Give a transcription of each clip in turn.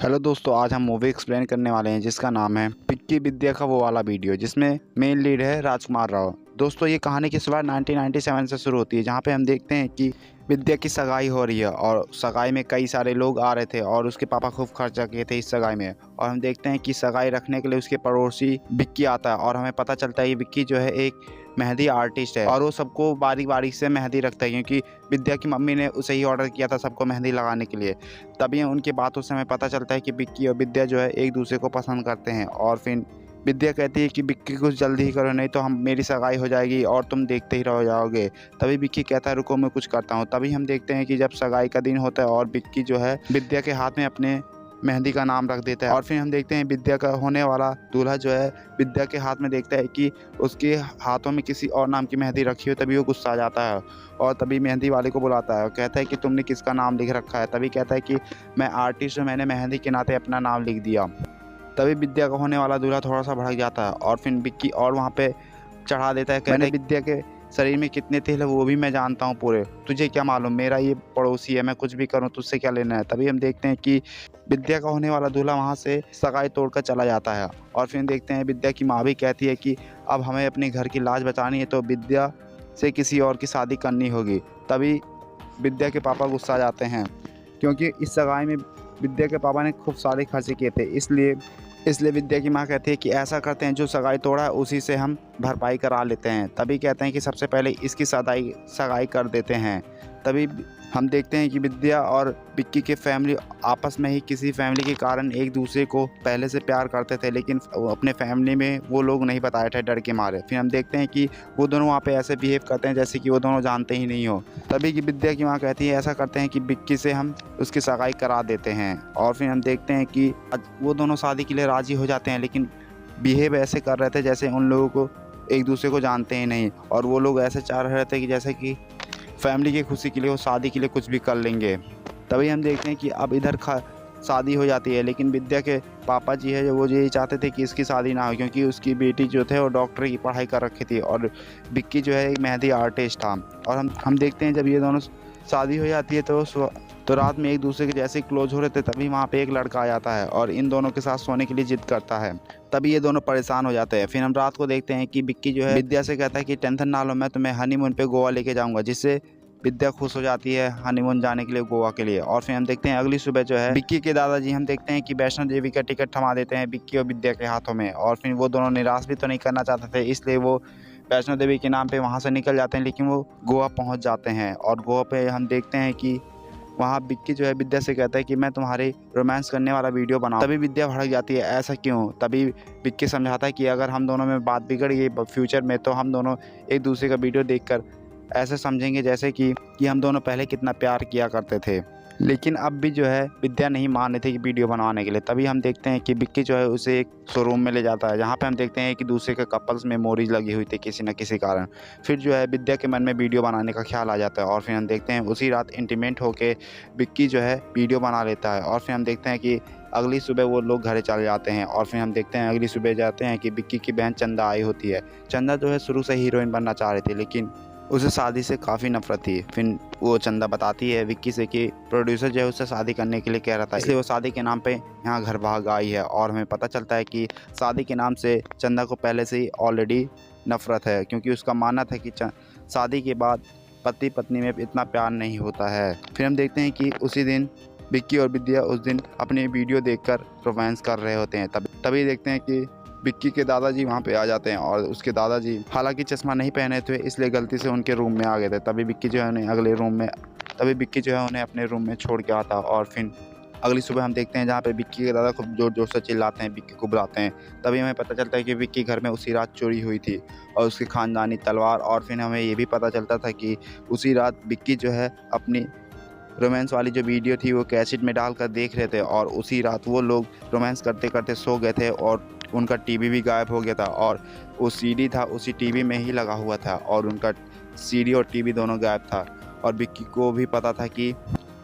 Hello दोस्तों, आज हम मूवी एक्सप्लेन करने वाले हैं जिसका नाम है पिक्की विद्या का वो वाला वीडियो, जिसमें मेन लीड है राजकुमार राव। दोस्तों, ये कहानी की शुरुआत 1997 से शुरू होती है, जहाँ पे हम देखते हैं कि विद्या की सगाई हो रही है और सगाई में कई सारे लोग आ रहे थे और उसके पापा खूब खर्चा किए थे इस सगाई में। और हम देखते हैं कि सगाई रखने के लिए उसके पड़ोसी विक्की आता है और हमें पता चलता है कि विक्की जो है एक मेहंदी आर्टिस्ट है और वो सबको बारी बारी से मेहंदी रखता है, क्योंकि विद्या की मम्मी ने उसे ही ऑर्डर किया था सबको मेहंदी लगाने के लिए। तभी उनकी बातों से हमें पता चलता है कि विक्की और विद्या जो है एक दूसरे को पसंद करते हैं। और फिर विद्या कहती है कि विक्की कुछ जल्दी ही करो, नहीं तो हम मेरी सगाई हो जाएगी और तुम देखते ही रह जाओगे। तभी विक्की कहता है रुको मैं कुछ करता हूँ। तभी हम देखते हैं कि जब सगाई का दिन होता है और विक्की जो है विद्या के हाथ में अपने मेहंदी का नाम रख देता है। और फिर हम देखते हैं विद्या का होने वाला दूल्हा जो है विद्या के हाथ में देखता है कि उसके हाथों में किसी और नाम की मेहंदी रखी हो। तभी वो गुस्सा आ जाता है और तभी मेहंदी वाले को बुलाता है और कहता है कि तुमने किसका नाम लिख रखा है। तभी कहता है कि मैं आर्टिस्ट हूँ, मैंने मेहंदी के नाते अपना नाम लिख दिया। तभी विद्या का होने वाला दूल्हा थोड़ा सा भड़क जाता है और फिर विक्की और वहाँ पे चढ़ा देता है, कहता है विद्या के शरीर में कितने तेल है वो भी मैं जानता हूँ पूरे, तुझे क्या मालूम, मेरा ये पड़ोसी है, मैं कुछ भी करूँ तुझसे क्या लेना है। तभी हम देखते हैं कि विद्या का होने वाला दूल्हा वहाँ से सगाई तोड़कर चला जाता है। और फिर देखते हैं विद्या की माँ भी कहती है कि अब हमें अपने घर की लाज बचानी है, तो विद्या से किसी और की शादी करनी होगी। तभी विद्या के पापा गुस्सा आ जाते हैं, क्योंकि इस सगाई में विद्या के पापा ने खूब सारे खर्चे किए थे। इसलिए विद्या की माँ कहती है कि ऐसा करते हैं, जो सगाई तोड़ा है उसी से हम भरपाई करा लेते हैं। तभी कहते हैं कि सबसे पहले इसकी सगाई कर देते हैं। तभी हम देखते हैं कि विद्या और विक्की के फैमिली आपस में ही किसी फैमिली के कारण एक दूसरे को पहले से प्यार करते थे, लेकिन अपने फैमिली में वो लोग नहीं बताए थे डर के मारे। फिर हम देखते हैं कि वो दोनों वहाँ पे ऐसे बिहेव करते हैं जैसे कि वो दोनों जानते ही नहीं हो। तभी कि विद्या की माँ कहती है ऐसा करते हैं कि विक्की से हम उसकी सगाई करा देते हैं। और फिर हम देखते हैं कि वो दोनों शादी के लिए राज़ी हो जाते हैं, लेकिन बिहेव ऐसे कर रहे थे जैसे उन लोगों को एक दूसरे को जानते ही नहीं, और वो लोग ऐसे चाह रहे थे कि जैसे कि फैमिली की खुशी के लिए वो शादी के लिए कुछ भी कर लेंगे। तभी हम देखते हैं कि अब इधर शादी हो जाती है, लेकिन विद्या के पापा जी है वो यही चाहते थे कि इसकी शादी ना हो, क्योंकि उसकी बेटी जो थे वो डॉक्टर की पढ़ाई कर रखी थी और विक्की जो है एक मेहंदी आर्टिस्ट था। और हम देखते हैं जब ये दोनों शादी हो जाती है तो रात में एक दूसरे के जैसे क्लोज हो रहे थे, तभी वहाँ पे एक लड़का आ जाता है और इन दोनों के साथ सोने के लिए जिद करता है। तभी ये दोनों परेशान हो जाते हैं। फिर हम रात को देखते हैं कि विक्की जो है विद्या से कहता है कि टेंशन ना लो, मैं तुम्हें हनीमून पे गोवा लेके जाऊंगा, जिससे विद्या खुश हो जाती है हनीमून जाने के लिए गोवा के लिए। और फिर हम देखते हैं अगली सुबह जो है विक्की के दादाजी हम देखते हैं कि वैष्णो देवी का टिकट थमा देते हैं विक्की और विद्या के हाथों में। और फिर वो दोनों निराश भी तो नहीं करना चाहते थे, इसलिए वो वैष्णो देवी के नाम पे वहाँ से निकल जाते हैं, लेकिन वो गोवा पहुँच जाते हैं। और गोवा पे हम देखते हैं कि वहाँ विक्की जो है विद्या से कहता है कि मैं तुम्हारे रोमांस करने वाला वीडियो बनाऊं। तभी विद्या भड़क जाती है, ऐसा क्यों। तभी विक्की समझाता है कि अगर हम दोनों में बात बिगड़ गई फ्यूचर में, तो हम दोनों एक दूसरे का वीडियो देखकर ऐसे समझेंगे जैसे कि हम दोनों पहले कितना प्यार किया करते थे। लेकिन अब भी जो है विद्या नहीं मान रही थी कि वीडियो बनवाने के लिए। तभी हम देखते हैं कि विक्की जो है उसे एक शोरूम में ले जाता है, जहाँ पे हम देखते हैं कि दूसरे के कपल्स मेमोरीज लगी हुई थी किसी न किसी कारण। फिर जो है विद्या के मन में वीडियो बनाने का ख्याल आ जाता है और फिर हम देखते हैं उसी रात इंटीमेट होके विक्की जो है वीडियो बना लेता है। और फिर हम देखते हैं कि अगली सुबह वो लोग घर चले जाते हैं। और फिर हम देखते हैं अगली सुबह जाते हैं कि विक्की की बहन चंदा आई होती है। चंदा जो है शुरू से हीरोइन बनना चाह रही थी, लेकिन उसे शादी से काफ़ी नफरत थी। फिर वो चंदा बताती है विक्की से कि प्रोड्यूसर जो है उससे शादी करने के लिए कह रहा था, इसलिए वो शादी के नाम पे यहाँ घर भाग आई है। और हमें पता चलता है कि शादी के नाम से चंदा को पहले से ही ऑलरेडी नफरत है, क्योंकि उसका मानना था कि शादी के बाद पति पत्नी में इतना प्यार नहीं होता है। फिर हम देखते हैं कि उसी दिन विक्की और विद्या उस दिन अपनी वीडियो देखकर रोमांस कर रहे होते हैं। तभी देखते हैं कि विक्की के दादाजी वहाँ पे आ जाते हैं और उसके दादाजी हालांकि चश्मा नहीं पहने थे, इसलिए गलती से उनके रूम में आ गए थे। तभी विक्की जो है उन्हें अपने रूम में छोड़ के आता। और फिर अगली सुबह हम देखते हैं जहाँ पे विक्की के दादा खूब जोर जोर से चिल्लाते हैं, विक्की को बुलाते हैं। तभी हमें पता चलता है कि विक्की घर में उसी रात चोरी हुई थी और उसकी खानदानी तलवार। और फिर हमें ये भी पता चलता था कि उसी रात विक्की जो है अपनी रोमांस वाली जो वीडियो थी वो कैसेट में डालकर देख रहे थे, और उसी रात वो लोग रोमांस करते करते सो गए थे और उनका टीवी भी गायब हो गया था। और वो सीडी था उसी टीवी में ही लगा हुआ था और उनका सीडी और टीवी दोनों गायब था। और विक्की को भी पता था कि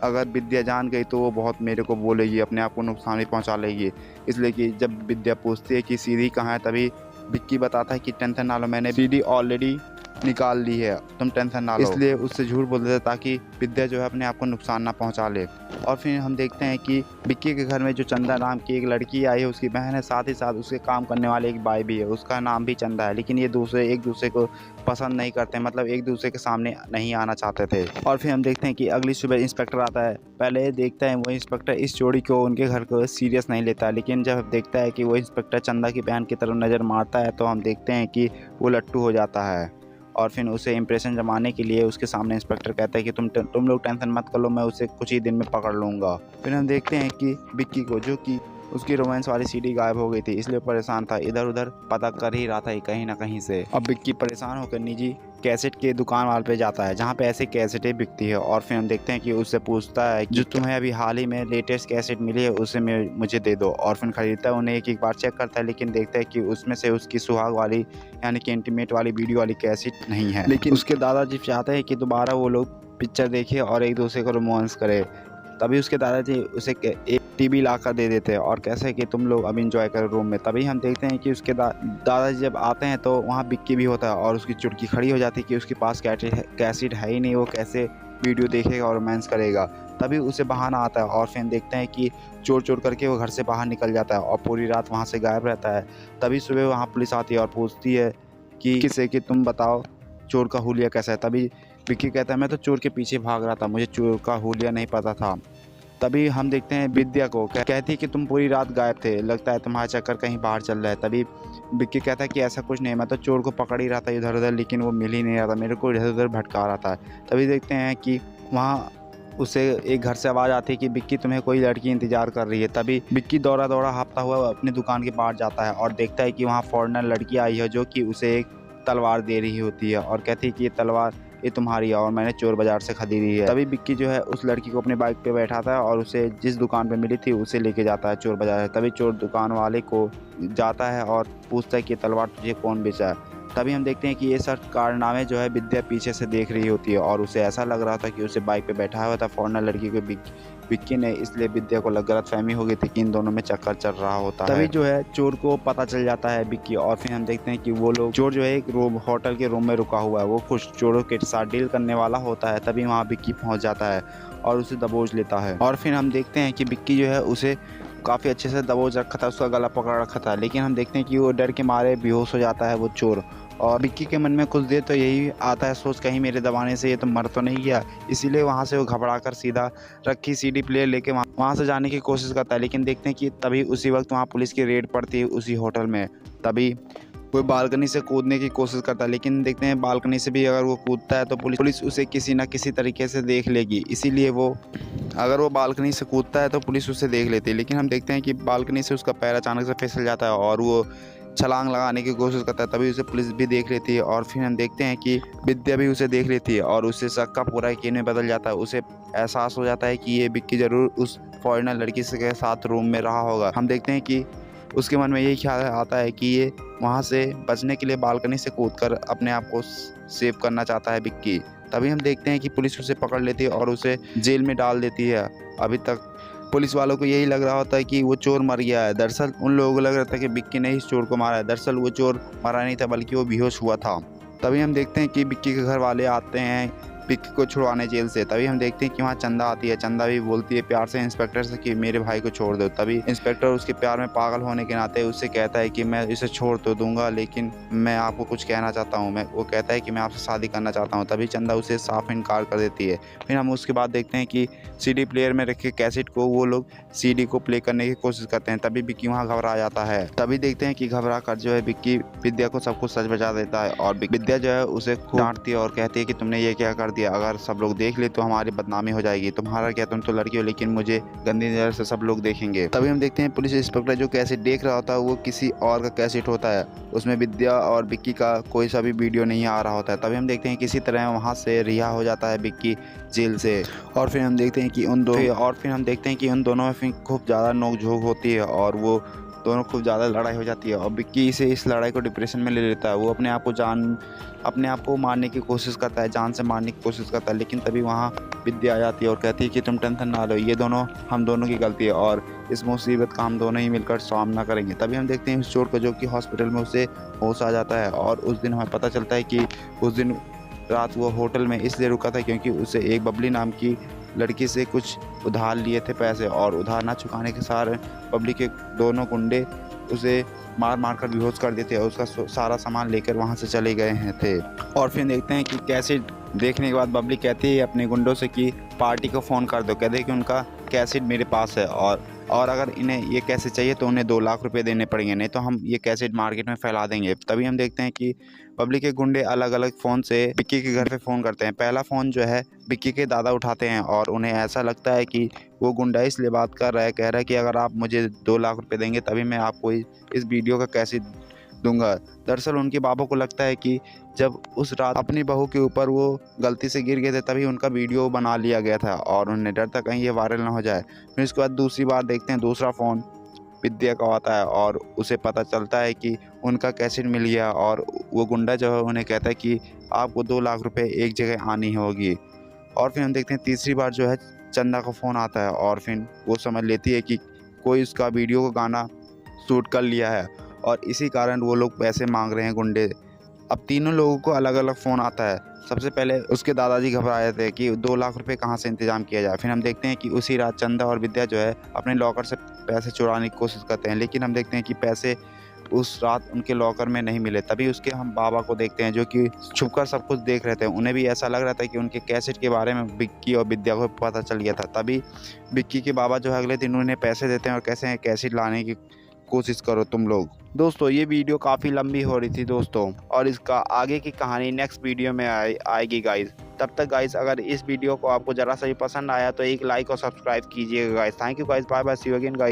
अगर विद्या जान गई तो वो बहुत मेरे को बोलेगी, अपने आप को नुकसान भी पहुंचा लेगी। इसलिए कि जब विद्या पूछती है कि सीडी कहाँ है, तभी विक्की बताता है कि टेंशन ना लो, मैंने सीडी ऑलरेडी निकाल ली है, तुम टेंशन ना लो। इसलिए उससे झूठ बोल देते ताकि विद्या जो है अपने आप को नुकसान ना पहुंचा ले। और फिर हम देखते हैं कि विक्की के घर में जो चंदा नाम की एक लड़की आई है, उसकी बहन है, साथ ही साथ उसके काम करने वाले एक भाई भी है, उसका नाम भी चंदा है। लेकिन ये एक दूसरे को पसंद नहीं करते, मतलब एक दूसरे के सामने नहीं आना चाहते थे। और फिर हम देखते हैं कि अगली सुबह इंस्पेक्टर आता है। पहले देखता है वो इंस्पेक्टर इस जोड़ी को, उनके घर को सीरियस नहीं लेता, लेकिन जब देखता है कि वो इंस्पेक्टर चंदा की बहन की तरफ नज़र मारता है तो हम देखते हैं कि वो लट्टू हो जाता है। और फिर उसे इंप्रेशन जमाने के लिए उसके सामने इंस्पेक्टर कहता है कि तुम लोग टेंशन मत कर लो, मैं उसे कुछ ही दिन में पकड़ लूँगा। फिर हम देखते हैं कि विक्की को, जो कि उसकी रोमांस वाली सीडी गायब हो गई थी, इसलिए परेशान था, इधर उधर पता कर ही रहा था कहीं ना कहीं से। अब विक्की परेशान होकर निजी कैसेट के दुकान वाले पे जाता है जहाँ पे ऐसे कैसेटें बिकती है। और फिर हम देखते हैं कि उससे पूछता है जो तुम्हें अभी हाल ही में लेटेस्ट कैसेट मिली है उसे मुझे दे दो। और फिर खरीदता है, उन्हें एक बार चेक करता है, लेकिन देखता है कि उसमें से उसकी सुहाग वाली यानी कि इंटीमेट वाली वीडियो वाली कैसेट नहीं है। लेकिन उसके दादाजी चाहते हैं कि दोबारा वो लोग पिक्चर देखे और एक दूसरे को रोमांस करे। तभी उसके दादाजी उसे एक टीवी ला कर दे देते हैं और कैसे कि तुम लोग अब इंजॉय करो रूम में। तभी हम देखते हैं कि उसके दादाजी जब आते हैं तो वहाँ विक्की भी होता है और उसकी चुटकी खड़ी हो जाती है कि उसके पास कैसेट है ही नहीं, वो कैसे वीडियो देखेगा और रोमांस करेगा। तभी उसे बहाना आता है और फिर देखते हैं कि चोर चोर करके वो घर से बाहर निकल जाता है और पूरी रात वहाँ से गायब रहता है। तभी सुबह वहाँ पुलिस आती है और पूछती है कि किसे कि तुम बताओ चोर का हुलिया कैसा है। तभी विक्की कहता है मैं तो चोर के पीछे भाग रहा था, मुझे चोर का हुलिया नहीं पता था। तभी हम देखते हैं विद्या को, कहती है कि तुम पूरी रात गायब थे, लगता है तुम्हारा चक्कर कहीं बाहर चल रहा है। तभी विक्की कहता है कि ऐसा कुछ नहीं, मैं तो चोर को पकड़ ही रहा था इधर उधर, लेकिन वो मिल ही नहीं रहा था, मेरे को इधर उधर भटका रहा था। तभी देखते हैं कि वहाँ उसे एक घर से आवाज़ आती है कि विक्की तुम्हें कोई लड़की इंतजार कर रही है। तभी विक्की दौड़ा दौड़ा हाँफता हुआ अपनी दुकान के बाहर जाता है और देखता है कि वहाँ फॉरेनर लड़की आई है जो कि उसे एक तलवार दे रही होती है और कहती है कि ये तलवार ये तुम्हारी है और मैंने चोर बाजार से खरीदी है। तभी विक्की जो है उस लड़की को अपने बाइक पे बैठाता है और उसे जिस दुकान पे मिली थी उसे लेके जाता है चोर बाजार से। तभी चोर दुकान वाले को जाता है और पूछता है कि तलवार तुझे कौन बेचा है। तभी हम देखते हैं कि ये सब कारनामे जो है विद्या पीछे से देख रही होती है और उसे ऐसा लग रहा था कि उसे बाइक पे बैठा हुआ था फॉरेनर लड़की को विक्की ने, इसलिए विद्या को गलतफहमी हो गई थी कि इन दोनों में चक्कर चल रहा होता है। तभी जो है चोर को पता चल जाता है विक्की और फिर हम देखते हैं कि वो लोग चोर जो है एक होटल के रूम में रुका हुआ है, वो कुछ चोरों के साथ डील करने वाला होता है। तभी वहाँ विक्की पहुँच जाता है और उसे दबोच लेता है। और फिर हम देखते हैं कि विक्की जो है उसे काफ़ी अच्छे से दबोच रखा था, उसका गला पकड़ रखा था, लेकिन हम देखते हैं कि वो डर के मारे बेहोश हो जाता है वो चोर। और विक्की के मन में कुछ देर तो यही आता है सोच, कहीं मेरे दबाने से ये तो मर तो नहीं गया, इसीलिए वहाँ से वो घबरा कर सीधा रखी सीडी प्लेयर लेके वहाँ से जाने की कोशिश करता है। लेकिन देखते हैं कि तभी उसी वक्त वहाँ पुलिस की रेड पड़ती है उसी होटल में। तभी वो बालकनी से कूदने की कोशिश करता है, लेकिन देखते हैं बालकनी से भी अगर वो कूदता है तो पुलिस उसे किसी न किसी तरीके से देख लेगी, इसीलिए अगर वो बालकनी से कूदता है तो पुलिस उसे देख लेती है। लेकिन हम देखते हैं कि बालकनी से उसका पैर अचानक से फिसल जाता है और वो छलांग लगाने की कोशिश करता है, तभी उसे पुलिस भी देख लेती है। और फिर हम देखते हैं कि विद्या भी उसे देख लेती है और उससे शक का पूरा यकीन में बदल जाता है। उसे एहसास हो जाता है कि ये विक्की ज़रूर उस फॉरेनर लड़की के साथ रूम में रहा होगा। हम देखते हैं कि उसके मन में यही ख्याल आता है कि ये वहाँ से बचने के लिए बालकनी से कूदकर अपने आप को सेव करना चाहता है विक्की। तभी हम देखते हैं कि पुलिस उसे पकड़ लेती है और उसे जेल में डाल देती है। अभी तक पुलिस वालों को यही लग रहा होता है कि वो चोर मर गया है, दरअसल उन लोगों को लग रहा था कि विक्की ने इस चोर को मारा है, दरअसल वो चोर मरा नहीं था बल्कि वो बेहोश हुआ था। तभी हम देखते हैं कि विक्की के घर वाले आते हैं विक्की को छुड़वाने जेल से। तभी हम देखते हैं कि वहाँ चंदा आती है, चंदा भी बोलती है प्यार से इंस्पेक्टर से कि मेरे भाई को छोड़ दो। तभी इंस्पेक्टर उसके प्यार में पागल होने के नाते उससे कहता है कि मैं इसे छोड़ तो दूंगा, लेकिन मैं आपको कुछ कहना चाहता हूँ। वो कहता है कि मैं आपसे शादी करना चाहता हूँ। तभी चंदा उसे साफ इनकार कर देती है। फिर हम उसके बाद देखते हैं कि सीडी प्लेयर में रखे कैसेट को वो लोग सीडी को प्ले करने की कोशिश करते हैं। तभी विक्की वहाँ घबरा जाता है। तभी देखते हैं कि घबरा कर जो है विक्की विद्या को सब कुछ सच बता देता है और विद्या जो है उसे खूब डांटती है और कहती है कि तुमने ये क्या कर दिया, अगर सब लोग देख ले तो हमारी बदनामी हो जाएगी, तुम्हारा क्या, तुम तो लड़की हो, लेकिन मुझे गंदी नजर से सब लोग देखेंगे। तभी हम देखते हैं पुलिस इंस्पेक्टर जो कैसेट देख रहा होता है वो किसी और का कैसेट होता है, उसमें विद्या और विक्की का कोई सा भी वीडियो नहीं आ रहा होता है। तभी हम देखते हैं किसी तरह वहाँ से रिहा हो जाता है विक्की जेल से। और फिर हम देखते हैं कि उन दोनों में फिर खूब ज़्यादा नोक झोंक होती है और वो दोनों खूब ज़्यादा लड़ाई हो जाती है और विक्की से इस लड़ाई को डिप्रेशन में ले लेता है। वो अपने आप को मारने की कोशिश करता है, जान से मारने की कोशिश करता है, लेकिन तभी वहाँ विद्या आ जाती है और कहती है कि तुम टेंशन ना लो, ये दोनों हम दोनों की गलती है और इस मुसीबत का हम दोनों ही मिलकर सामना करेंगे। तभी हम देखते हैं उस चोर को जो कि हॉस्पिटल में उसे होश आ जाता है और उस दिन हमें पता चलता है कि उस दिन रात वो होटल में इसलिए रुका था क्योंकि उसे एक बबली नाम की लड़की से कुछ उधार लिए थे पैसे, और उधार ना चुकाने के सारे बबली के दोनों गुंडे उसे मार कर बेहोश कर देते और उसका सारा सामान लेकर वहाँ से चले गए हैं थे। और फिर देखते हैं कि कैसेट देखने के बाद बबली कहती है अपने गुंडों से कि पार्टी को फ़ोन कर दो, कहते हैं कि उनका कैसेट मेरे पास है और अगर इन्हें ये कैसेट चाहिए तो उन्हें 2 लाख रुपए देने पड़ेंगे, नहीं तो हम ये कैसेट मार्केट में फैला देंगे। तभी हम देखते हैं कि बबली के गुंडे अलग अलग फ़ोन से विक्की के घर पे फ़ोन करते हैं। पहला फ़ोन जो है विक्की के दादा उठाते हैं और उन्हें ऐसा लगता है कि वो गुंडा इसलिए बात कर रहा है, कह रहा है कि अगर आप मुझे 2 लाख रुपए देंगे तभी मैं आपको इस वीडियो का कैसेट दूंगा। दरअसल उनके बाबा को लगता है कि जब उस रात अपनी बहू के ऊपर वो गलती से गिर गए थे तभी उनका वीडियो बना लिया गया था और उन्हें डर था कहीं ये वायरल ना हो जाए। फिर इसके बाद दूसरी बार देखते हैं दूसरा फ़ोन विद्या का आता है और उसे पता चलता है कि उनका कैसेट मिल गया और वो गुंडा जो है उन्हें कहता है कि आपको 2 लाख रुपए एक जगह आनी होगी। और फिर हम देखते हैं तीसरी बार जो है चंदा का फ़ोन आता है और फिर वो समझ लेती है कि कोई उसका वीडियो का गाना शूट कर लिया है और इसी कारण वो लोग पैसे मांग रहे हैं गुंडे। अब तीनों लोगों को अलग अलग फ़ोन आता है। सबसे पहले उसके दादाजी घबराए थे कि 2 लाख रुपए कहाँ से इंतज़ाम किया जाए। फिर हम देखते हैं कि उसी रात चंदा और विद्या जो है अपने लॉकर से पैसे चुराने की कोशिश करते हैं, लेकिन हम देखते हैं कि पैसे उस रात उनके लॉकर में नहीं मिले। तभी उसके हम बाबा को देखते हैं जो कि छुपकर सब कुछ देख रहे थे। उन्हें भी ऐसा लग रहा था कि उनके कैसेट के बारे में विक्की और विद्या को पता चल गया था। तभी विक्की के बाबा जो है अगले दिन उन्हें पैसे देते हैं और कहते हैं कैसेट लाने की कोशिश करो तुम लोग। दोस्तों ये वीडियो काफ़ी लंबी हो रही थी दोस्तों, और इसका आगे की कहानी नेक्स्ट वीडियो में आएगी गाइस। तब तक गाइस अगर इस वीडियो को आपको ज़रा सा भी पसंद आया तो एक लाइक और सब्सक्राइब कीजिएगा guys. Thank you guys, bye bye, see you again guys.